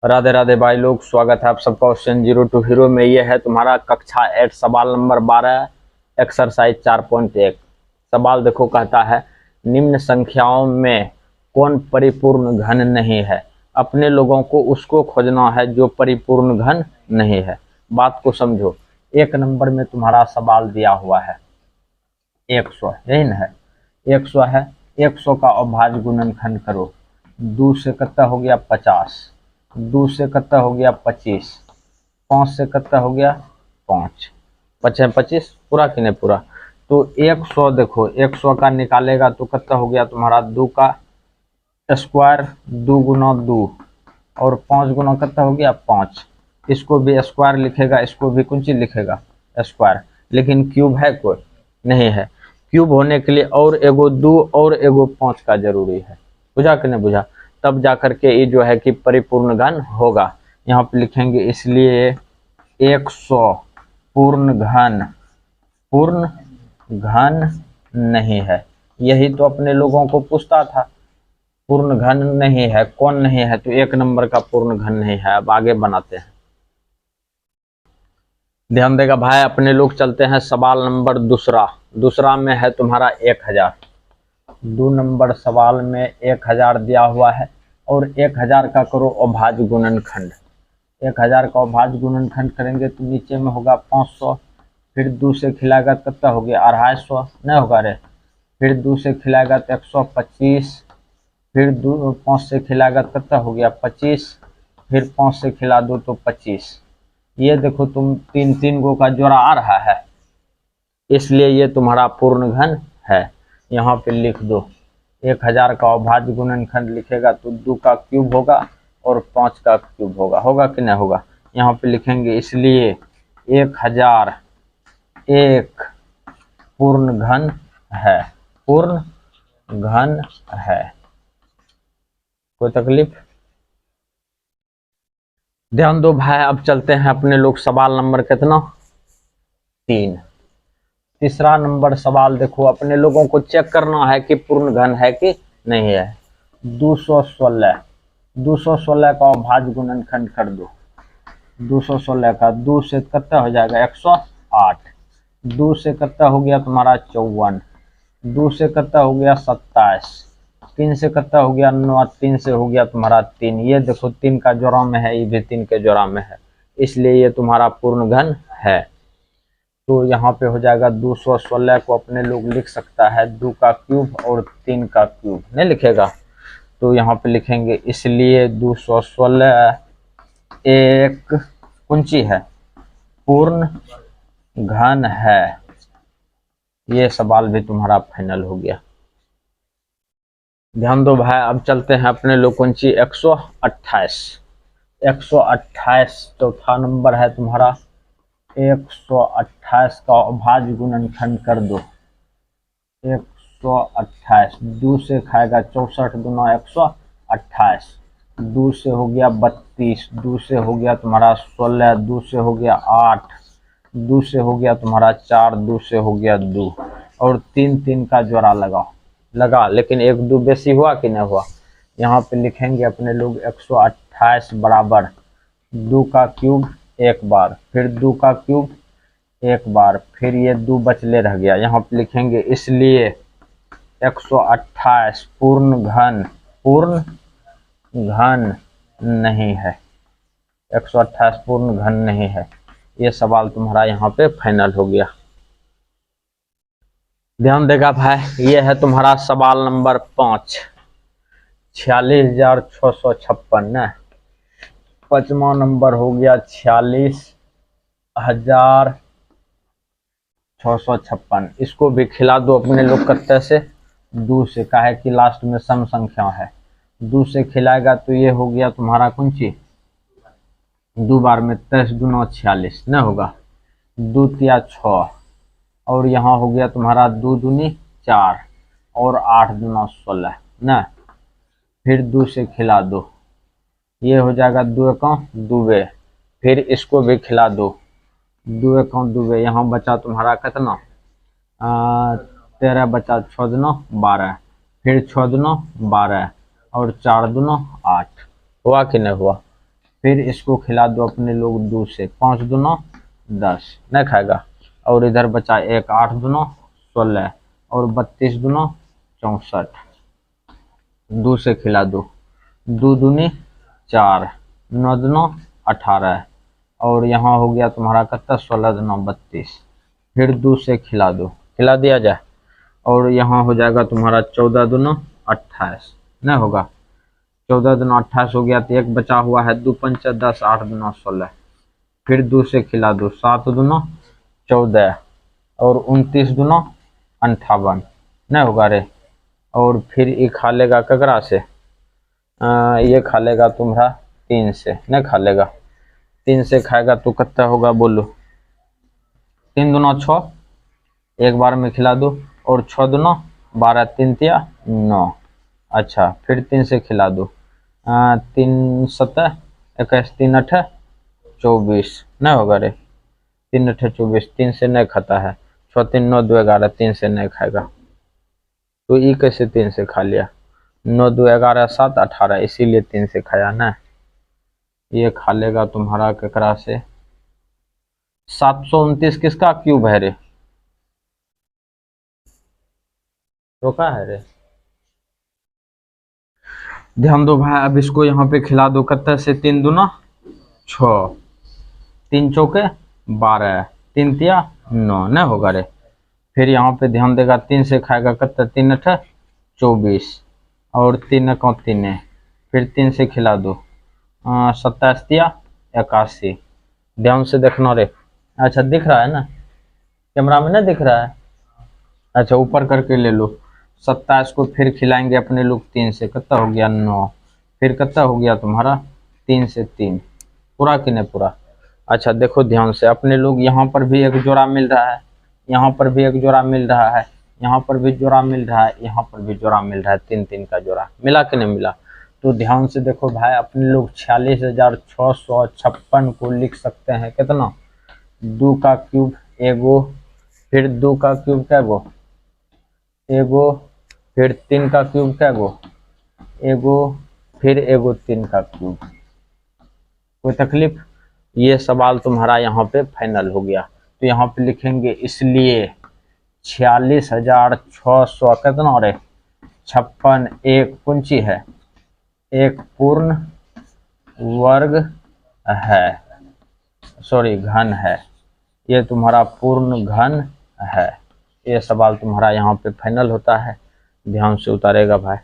राधे राधे भाई लोग, स्वागत है आप सबका क्वेश्चन जीरो टू हीरो में। ये है तुम्हारा कक्षा 8 सवाल नंबर 12 एक्सरसाइज 4.1। सवाल देखो, कहता है निम्न संख्याओं में कौन परिपूर्ण घन नहीं है। अपने लोगों को उसको खोजना है जो परिपूर्ण घन नहीं है। बात को समझो। 1 नंबर में तुम्हारा सवाल दिया हुआ है 100, यही ना है। 100 है, 100 का अभाज्य गुणनखंड करो। 2 से कितना हो गया 50, 2 से कितना हो गया 25, 5 से कितना हो गया 5, 5 25 पूरा कि नहीं पूरा। तो 100 देखो, 100 का निकालेगा तो कितना हो गया तुम्हारा 2 का स्क्वायर, 2 गुना 2 और 5 गुना कितना हो गया 5। इसको भी स्क्वायर लिखेगा, इसको भी कौन चीज लिखेगा स्क्वायर, लेकिन क्यूब है कोई नहीं है। क्यूब होने के लिए और एगो 2 और एगो 5 का जरूरी है। बुझा कि नहीं बुझा? तब जाकर के ये जो है कि परिपूर्ण घन होगा। यहाँ पे लिखेंगे इसलिए 100 पूर्ण घन नहीं है। यही तो अपने लोगों को पूछता था, पूर्ण घन नहीं है कौन नहीं है, तो 1 नंबर का पूर्ण घन नहीं है। अब आगे बनाते हैं, ध्यान देगा भाई। अपने लोग चलते हैं सवाल नंबर दूसरा में है तुम्हारा 1000। 2 नंबर सवाल में 1000 दिया हुआ है और 1000 का करो अभाज्य गुणनखंड। 1000 का अभाज्य गुणनखंड करेंगे तो नीचे में होगा 500, फिर 2 से खिलाएगा कितना हो गया 250, नहीं होगा रे। फिर 2 से खिलाएगा तो 125, फिर 5 से खिलाएगा तो कितना हो गया 25, फिर 5 से खिला दो तो 25। ये देखो तुम 3 गो का जोड़ा आ रहा है, इसलिए ये तुम्हारा पूर्ण घन है। यहाँ पे लिख दो 1000 का अभाज्य गुणनखंड लिखेगा तो 2 का क्यूब होगा और 5 का क्यूब होगा। होगा कि नहीं होगा? यहाँ पे लिखेंगे इसलिए 1000 एक पूर्ण घन है। पूर्ण घन है। कोई तकलीफ? ध्यान दो भाई। अब चलते हैं अपने लोग सवाल नंबर कितना 3। तीसरा नंबर सवाल देखो, अपने लोगों को चेक करना है कि पूर्ण घन है कि नहीं है। 216 का अभाज्य गुणनखंड कर दो। 216 का 2 से कितना हो जाएगा 108, 2 से कितना हो गया तुम्हारा 54, 2 से कितना हो गया 27, 3 से कितना हो गया 9, 3 से हो गया तुम्हारा 3। ये देखो 3 का जोड़ा में है, ये भी 3 के जोड़ा में है, इसलिए ये तुम्हारा पूर्ण घन है। तो यहाँ पे हो जाएगा 216 को अपने लोग लिख सकता है 2 का क्यूब और 3 का क्यूब, नहीं लिखेगा। तो यहाँ पे लिखेंगे इसलिए 216 एक कुंची है, पूर्ण घन है। ये सवाल भी तुम्हारा फाइनल हो गया। ध्यान दो भाई। अब चलते हैं अपने लोग कुंची 128। 128 चौथा नंबर है तुम्हारा। 128 का अभाज्य गुणनखंड कर दो। 128 2 से खाएगा 64 गुना 128, 2 से हो गया 32, 2 से हो गया तुम्हारा 16, 2 से हो गया 8, 2 से हो गया तुम्हारा 4, 2 से हो गया 2 और 3 का जोड़ा लगा, लेकिन 1 2 बेसी हुआ कि नहीं हुआ। यहाँ पे लिखेंगे अपने लोग 128 बराबर 2 का क्यूब एक बार, फिर 2 का क्यूब एक बार, फिर ये 2 बचले रह गया। यहाँ पे लिखेंगे इसलिए 128 पूर्ण घन नहीं है। 128 पूर्ण घन नहीं है। ये सवाल तुम्हारा यहाँ पे फाइनल हो गया। ध्यान देगा भाई। ये है तुम्हारा सवाल नंबर 5, 46,656 न। 5वां नंबर हो गया 46,656। इसको भी खिला दो अपने लोग कत्ते से 2 से, काहे कि लास्ट में सम संख्या है। 2 से खिलाएगा तो ये हो गया तुम्हारा कुंची 2 बार में 23 दूना 46 न होगा, 2 तिया 6 और यहाँ हो गया तुम्हारा 2 दूनी 4 और 8 दूना 16 न। फिर 2 से खिला दो, ये हो जाएगा 2 का 2, फिर इसको भी खिला दो 2 का 2। यहाँ बचा तुम्हारा कितना 13 बचा, 6 दूना 12, फिर 6 दूना 12 और 4 दूना 8। हुआ कि नहीं हुआ? फिर इसको खिला दो अपने लोग 2 से, 5 दूना 10, नहीं खाएगा। और इधर बचा 1, 8 दूना 16 और 32 दूना 64, 2 से खिला दो, 2 दूनी 4, 9 दूना 18 और यहाँ हो गया तुम्हारा कितना 16 दूना 32, फिर 2 से खिला दो, खिला दिया जाए और यहाँ हो जाएगा तुम्हारा 14 दूना 28, नहीं होगा, 14 दूना 28 हो गया। तो एक बचा हुआ है 2 पंच 10, 8 दूना 16, फिर 2 से खिला दो, 7 दूना 14 और 29 दूना 58, नहीं होगा रे। और फिर ये खा लेगा ककरा से, ये खा लेगा तुम्हारा 3 से, नहीं खा लेगा, 3 से खाएगा तो कितना होगा बोलो, 3 दूना 6, एक बार में खिला दो और 6 दूना 12, 3 तिया 9, अच्छा फिर 3 से खिला दो, 3 7 21, 3 8 24, नहीं होगा रे, 3 8 24, 3 से नहीं खाता है, 6 3 9 2 11, 3 से नहीं खाएगा। तो ये कैसे 3 से खा लिया, 9 2 11 7 18, इसीलिए 3 से खाया ना। ये खा लेगा तुम्हारा ककरा से 729, किसका क्यूब है रे, रोका है रे, ध्यान दो भाई। अब इसको यहाँ पे खिला दो कितना से, 3 दूना 6, 3 चौके 12, 3 तिया 9, नहीं होगा रे। फिर यहाँ पे ध्यान देगा, 3 से खाएगा कितना, 3 8 24 और 3 1 3, फिर 3 से खिला दो, 27 तिया 81, ध्यान से देखना रे। अच्छा दिख रहा है ना, कैमरा में नहीं दिख रहा है, अच्छा ऊपर करके ले लो। 27 को फिर खिलाएंगे अपने लोग 3 से, कितना हो गया 9, फिर कितना हो गया तुम्हारा 3 से 3, पूरा कि नहीं पूरा। अच्छा देखो ध्यान से, अपने लोग यहाँ पर भी एक जोड़ा मिल रहा है, यहाँ पर भी एक जोड़ा मिल रहा है, यहाँ पर भी जोड़ा मिल रहा है, यहाँ पर भी जोड़ा मिल रहा है, 3 3 का जोड़ा मिला कि नहीं मिला। तो ध्यान से देखो भाई, अपने लोग 46,656 को लिख सकते हैं कितना, 2 का क्यूब एगो, फिर 2 का क्यूब क्या गो एगो, फिर 3 का क्यूब क्या गो एगो, फिर एगो 3 का क्यूब। कोई तकलीफ, ये सवाल तुम्हारा यहाँ पे फाइनल हो गया। तो यहाँ पे लिखेंगे इसलिए 46,600 कितना और 56 एक पूंची है, एक पूर्ण वर्ग है, सॉरी घन है, ये तुम्हारा पूर्ण घन है। ये सवाल तुम्हारा यहाँ पे फाइनल होता है, ध्यान से उतारेगा भाई।